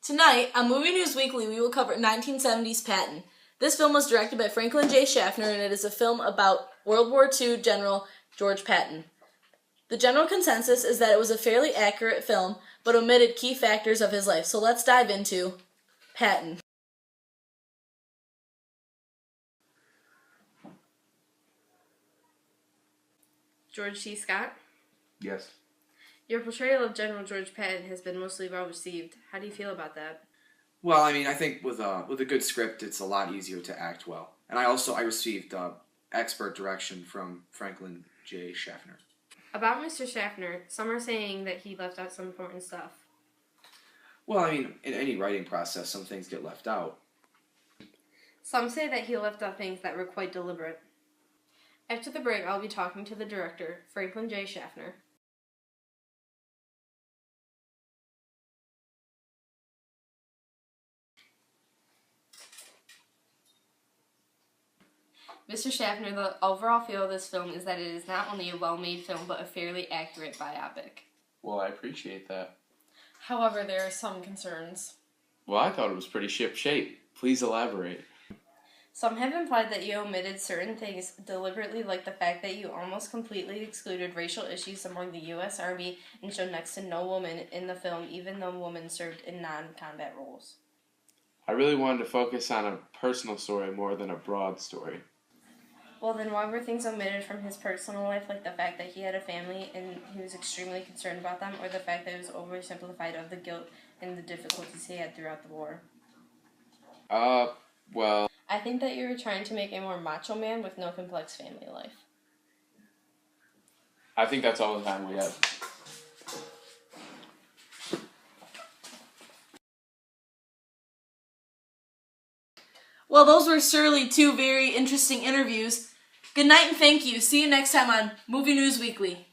Tonight, on Movie News Weekly, we will cover 1970's Patton. This film was directed by Franklin J. Schaffner, and it is a film about World War II General George Patton. The general consensus is that it was a fairly accurate film, but omitted key factors of his life. So let's dive into Patton. George C. Scott? Yes. Your portrayal of General George Patton has been mostly well received. How do you feel about that? Well, I think with a good script, it's a lot easier to act well. And I received expert direction from Franklin J. Schaffner. About Mr. Schaffner, some are saying that he left out some important stuff. Well, in any writing process, some things get left out. Some say that he left out things that were quite deliberate. After the break, I'll be talking to the director, Franklin J. Schaffner. Mr. Schaffner, the overall feel of this film is that it is not only a well-made film, but a fairly accurate biopic. Well, I appreciate that. However, there are some concerns. Well, I thought it was pretty ship-shape. Please elaborate. Some have implied that you omitted certain things deliberately, like the fact that you almost completely excluded racial issues among the U.S. Army and showed next to no woman in the film, even though women served in non-combat roles. I really wanted to focus on a personal story more than a broad story. Well, then why were things omitted from his personal life, like the fact that he had a family and he was extremely concerned about them, or the fact that it was oversimplified of the guilt and the difficulties he had throughout the war? Well... I think that you were trying to make a more macho man with no complex family life. I think that's all the time we have. Well, those were surely two very interesting interviews. Good night and thank you. See you next time on Movie News Weekly.